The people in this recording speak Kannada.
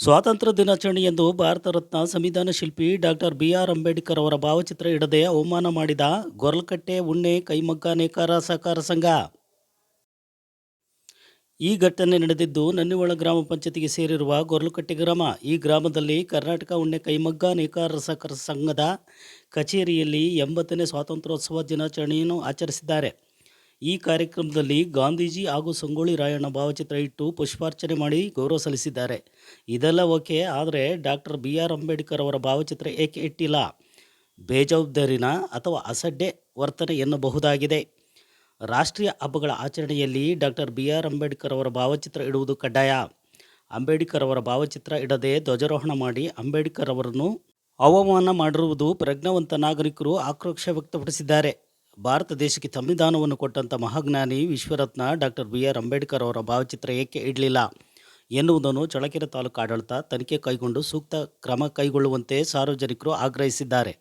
ಸ್ವಾತಂತ್ರ್ಯ ದಿನಾಚರಣೆಯಂದು ಭಾರತ ರತ್ನ ಸಂವಿಧಾನ ಶಿಲ್ಪಿ ಡಾಕ್ಟರ್ ಬಿ.ಆರ್. ಅಂಬೇಡ್ಕರ್ ಅವರ ಭಾವಚಿತ್ರ ಇಡದೆ ಅವಮಾನ ಮಾಡಿದ ಗೊರಲಕಟ್ಟೆ ಉಣ್ಣೆ ಕೈಮಗ್ಗ ನೇಕಾರ ಸಹಕಾರ ಸಂಘ. ಈ ಘಟನೆ ನಡೆದಿದ್ದು ನನ್ನಿವಳ ಗ್ರಾಮ ಪಂಚಾಯತಿಗೆ ಸೇರಿರುವ ಗೊರಲಕಟ್ಟೆ ಗ್ರಾಮ. ಈ ಗ್ರಾಮದಲ್ಲಿ ಕರ್ನಾಟಕ ಉಣ್ಣೆ ಕೈಮಗ್ಗ ನೇಕಾರ ಸಹಕಾರ ಸಂಘದ ಕಚೇರಿಯಲ್ಲಿ 80ನೇ ಸ್ವಾತಂತ್ರ್ಯೋತ್ಸವ ದಿನಾಚರಣೆಯನ್ನು ಆಚರಿಸಿದ್ದಾರೆ. ಈ ಕಾರ್ಯಕ್ರಮದಲ್ಲಿ ಗಾಂಧೀಜಿ ಹಾಗೂ ಸಂಗೊಳ್ಳಿ ರಾಯಣ್ಣ ಭಾವಚಿತ್ರ ಇಟ್ಟು ಪುಷ್ಪಾರ್ಚನೆ ಮಾಡಿ ಗೌರವ ಸಲ್ಲಿಸಿದ್ದಾರೆ. ಇದೆಲ್ಲ ಓಕೆ, ಆದರೆ ಡಾಕ್ಟರ್ ಬಿ.ಆರ್. ಅಂಬೇಡ್ಕರ್ ಅವರ ಭಾವಚಿತ್ರ ಏಕೆ ಇಟ್ಟಿಲ್ಲ? ಬೇಜವಾಬ್ದಾರಿನ ಅಥವಾ ಅಸಡ್ಡೆ ವರ್ತನೆ ಎನ್ನಬಹುದಾಗಿದೆ. ರಾಷ್ಟ್ರೀಯ ಹಬ್ಬಗಳ ಆಚರಣೆಯಲ್ಲಿ ಡಾಕ್ಟರ್ ಬಿ.ಆರ್. ಅಂಬೇಡ್ಕರ್ ಅವರ ಭಾವಚಿತ್ರ ಇಡುವುದು ಕಡ್ಡಾಯ. ಅಂಬೇಡ್ಕರ್ ಅವರ ಭಾವಚಿತ್ರ ಇಡದೆ ಧ್ವಜಾರೋಹಣ ಮಾಡಿ ಅಂಬೇಡ್ಕರ್ ಅವರನ್ನು ಅವಮಾನ ಮಾಡಿರುವುದು ಪ್ರಜ್ಞಾವಂತ ನಾಗರಿಕರು ಆಕ್ರೋಶ ವ್ಯಕ್ತಪಡಿಸಿದ್ದಾರೆ. ಭಾರತ ದೇಶಕ್ಕೆ ಸಂವಿಧಾನವನ್ನು ಕೊಟ್ಟಂಥ ಮಹಾಜ್ಞಾನಿ ವಿಶ್ವರತ್ನ ಡಾಕ್ಟರ್ ಬಿ.ಆರ್. ಅಂಬೇಡ್ಕರ್ ಅವರ ಭಾವಚಿತ್ರ ಏಕೆ ಇಡಲಿಲ್ಲ ಎನ್ನುವುದನ್ನು ಚಳ್ಳಕೆರೆ ತಾಲೂಕು ಆಡಳಿತ ತನಿಖೆ ಕೈಗೊಂಡು ಸೂಕ್ತ ಕ್ರಮ ಕೈಗೊಳ್ಳುವಂತೆ ಸಾರ್ವಜನಿಕರು ಆಗ್ರಹಿಸಿದ್ದಾರೆ.